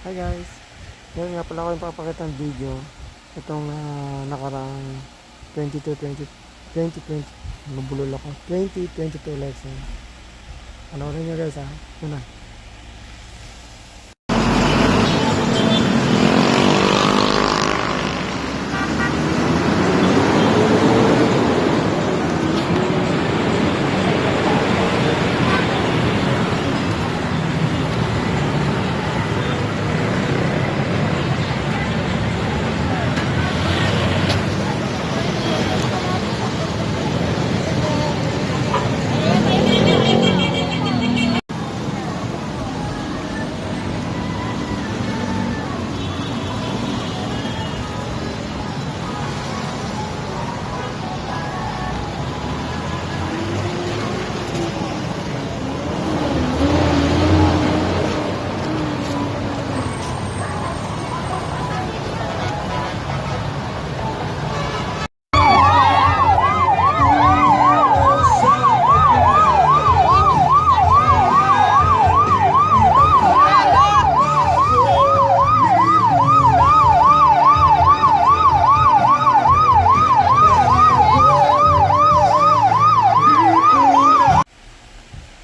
Hi guys! Ngayon nga pala ako yung papakita ng video itong nakaraang 2020 mabulol ako 2022 election. Panoorin nyo guys ha. Muna.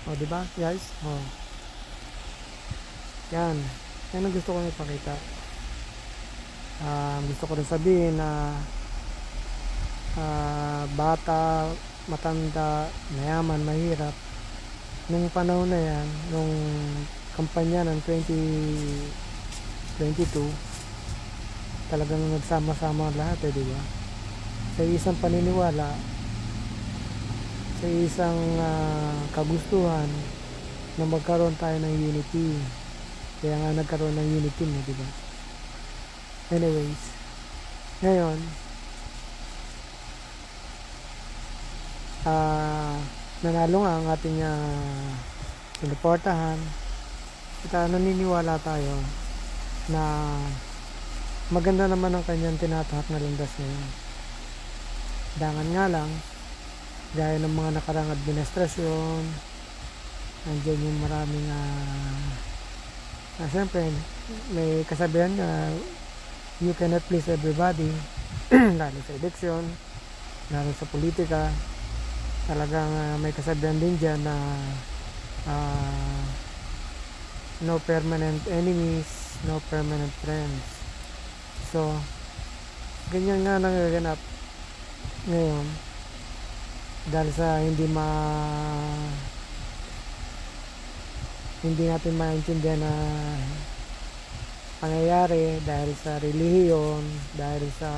O diba guys? O. Yan. Yan ang gusto ko ipakita. Gusto ko rin sabihin na bata, matanda, mayaman, mahirap, nung panahon na yan, nung kampanya ng 2022, talagang nagsama-sama lahat di ba? Sa isang paniniwala, sa isang kagustuhan na magkaroon tayo ng unity. Kaya nga nagkaroon ng unity mo, di ba? Anyways, ngayon nanalo nga ang ating sinuportahan at naniniwala tayo na maganda naman ang kanyang tinatahak na landas ngayon. Dangan nga lang, gaya ng mga nakarang administrasyon, nandiyan yung maraming siyempre may kasabihan na you cannot please everybody lalo sa eleksyon, lalo sa politika. Talagang may kasabihan din dyan na no permanent enemies, no permanent friends. So ganyan nga nangaganap ngayon dahil sa hindi natin maintindihan na pangyayari dahil sa relihiyon, dahil sa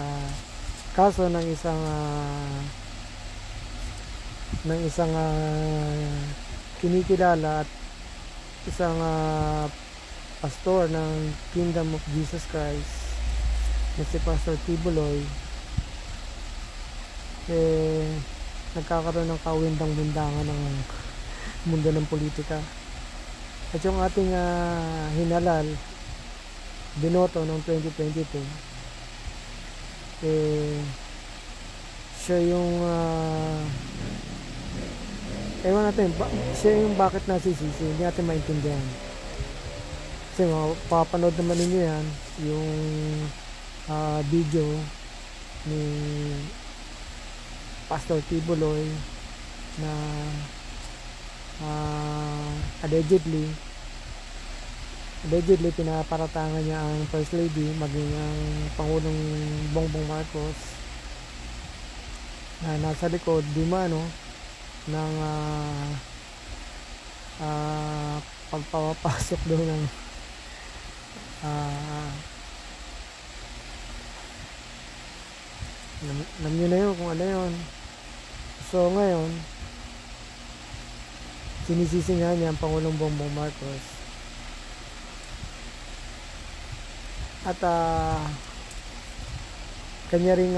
kaso ng isang kinikilala at isang pastor ng Kingdom of Jesus Christ na si Pastor Tibuloy, nagkakaroon ng kawindang-windangan ng mundo ng politika. At yung ating hinalal, binoto noong 2022, siya yung ewan natin, siya yung bakit nasisisi, hindi natin maintindihan. Kasi mapapanood naman ninyo yan, yung video ni Pastor Tibuloy na allegedly pinaparatangan niya ang First Lady, maging ang Pangulong Bongbong Marcos na nasa likod di mano ng pagpapasok daw ng alam nyo na yun kung ano yun. So ngayon sinisisi nga niya ang Pangulong Bongbong Marcos at kanya rin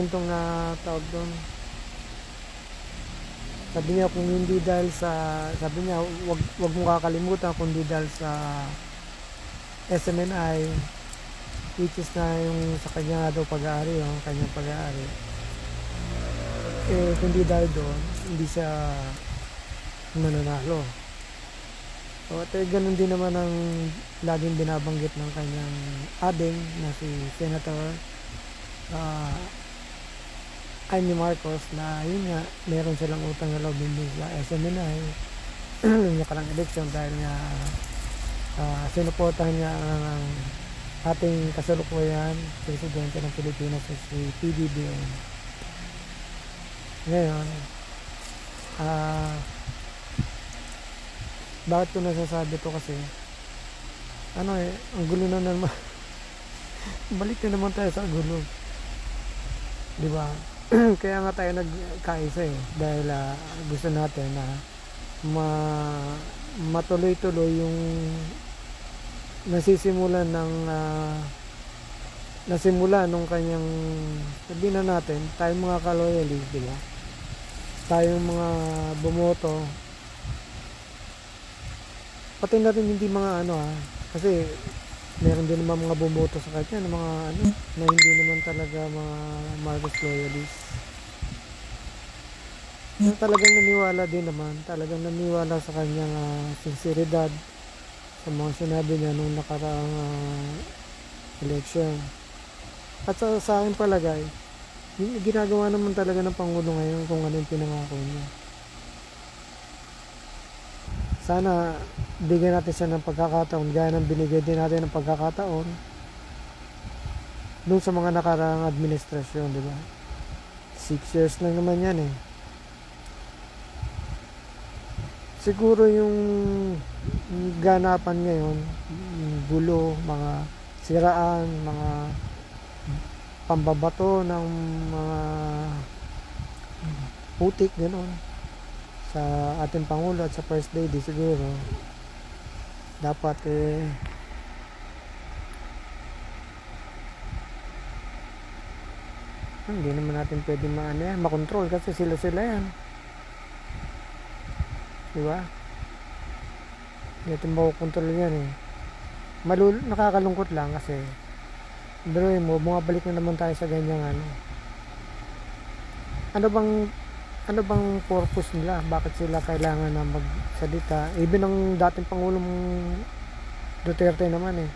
tong tawag doon. Sabi niya kung hindi dahil sa, sabi niya wag mo kakalimutan kundi dahil sa SMNI, which is na yung sa kanya daw pag-aari, yung kanyang pag-aari, kundi dahil doon hindi siya mananalo. O at ganun din naman ang laging binabanggit ng kanyang ading na si Senator ah, Amy Marcos na yun nga, meron silang utang na loob din sa SMNI yung nakarang eleksyon dahil nga sinuportahan niya ang ating kasalukuyan presidente ng Pilipinas si PBBM. Ngayon, bakit ko nasasabi to kasi ang gulo na naman. Balik na naman tayo sa gulo, di ba? Kaya nga tayo nagkaisa dahil gusto natin na matuloy-tuloy yung nasisimulan ng nasimula nung kanyang, sabihin na natin, tayong mga ka-loyalist, di ba? Tayong mga bumoto, pati na rin hindi mga kasi meron din naman mga bumoto sa kanya ng mga na hindi naman talaga mga Marcos loyalist. Talagang naniwala din naman, talagang naniwala sa kanyang sinseridad sa mga sinabi niya nung nakaraang election. At sa akin palagay, yung ginagawa naman talaga ng Pangulo ngayon kung ano yung pinangako niya. Sana bigyan natin siya ng pagkakataon gaya ng binigay din natin ng pagkakataon dun sa mga nakaraang administrasyon, di ba? 6 years lang naman yan Siguro yung ganapan ngayon, gulo, mga siraan, mga pambabato ng mga putik, gano'n, sa ating Pangulo at sa First Lady, siguro dapat hindi naman natin pwede makontrol kasi sila yan, di ba? Hindi natin makokontrol yan nakakalungkot lang kasi biruin mo, bumabalik na naman tayo sa ganyang ano bang purpose nila? Bakit sila kailangan na magsalita? Even ang dating Pangulong Duterte naman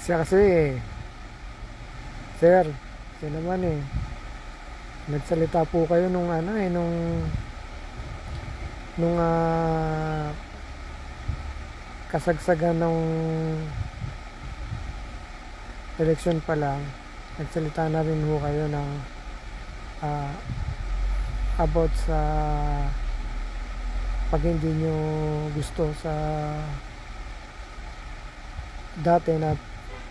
siya kasi sir, siya naman nagsalita po kayo nung nung kasagsagan ng election pa lang, nagsalita na rin ho kayo ng about sa pag hindi nyo gusto sa dati na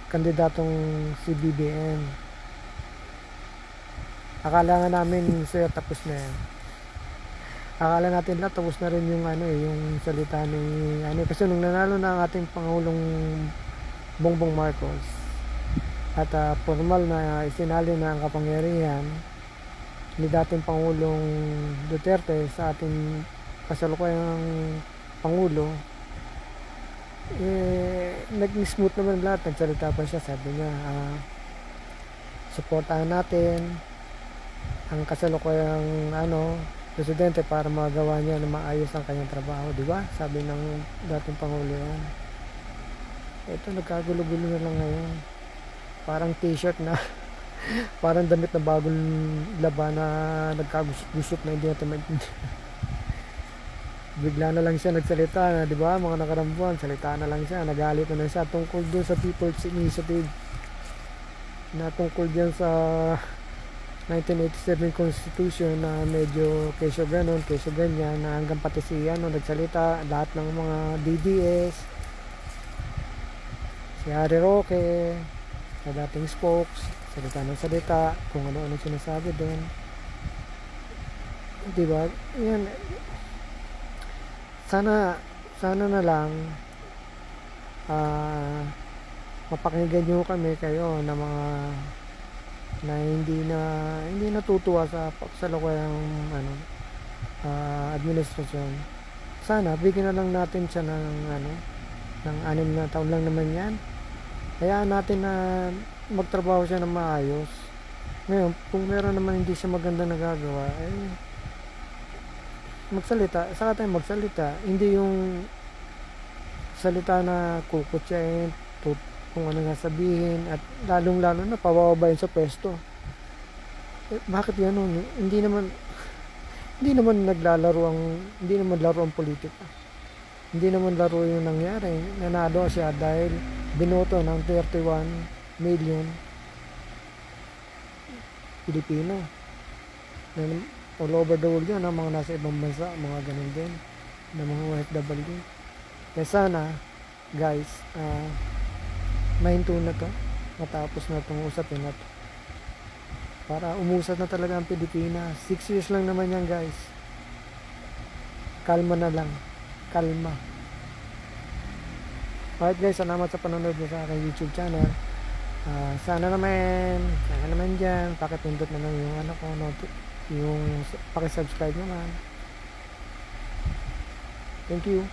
kandidatong si BBM. Akala nga namin sir tapos na yan. Akala natin lahat tapos na rin yung yung salita ni kasi nung nanalo na ang ating Pangulong Bongbong Marcos at formal na isinali na ang kapangyarihan ni dating Pangulong Duterte sa ating kasalukuyang Pangulo, nag-smooth naman lahat. Nagsalita pa siya, sabi niya suportahan natin ang kasalukuyang presidente para magawa niya na maayos ang kanyang trabaho, di ba? Sabi ng dating Pangulo yan. Ito nagkagulo-gulo na lang ngayon, parang t-shirt na parang damit na bagong laban na nagkagusot na hindi natin maintindihan. Bigla na lang siya nagsalita na, di ba, mga nakarambuan, salita na lang siya, nagalit na lang siya tungkol doon sa People's Initiative na tungkol dyan sa 1987 Constitution na medyo kesyo ganon, kesyo ganyan, na hanggang pati si nagsalita, lahat ng mga DDS, si Harry Roque, sa dating spokes, salita ng salita, kung ano-ano sinasabi doon. Diba? Yan. Sana na lang mapakinggan nyo kami kayo na mga na hindi natutuwa sa salukuyang administrasyon. Sana bigyan na lang natin siya ng ng 6 na taon lang naman yan. Hayaan natin na magtrabaho siya ng maayos. Ngayon, kung meron naman hindi siya maganda nagagawa, magsalita, saka tayo magsalita. Hindi yung salita na kukutsain, kung ano nga sabihin, at lalong-lalo na pababayin sa pwesto. Bakit ganun? Hindi naman laro ang politika. Hindi naman laro yung nangyari. Nanalo siya dahil binoto ng 31 million Pilipino. All over the world yun, ang mga nasa ibang bansa, mga ganun din, ng mga OFW. Kaya sana, guys, mahinto na to, matapos na itong usapin na to. Para umusad na talaga ang Pilipinas. 6 years lang naman yan, guys. Kalma na lang. Kalma. Alright guys, salamat sa panonood niyo sa aking YouTube channel. Sana naman dyan, pakipindot na lang yung ano ko, yung pakisubscribe naman. Thank you.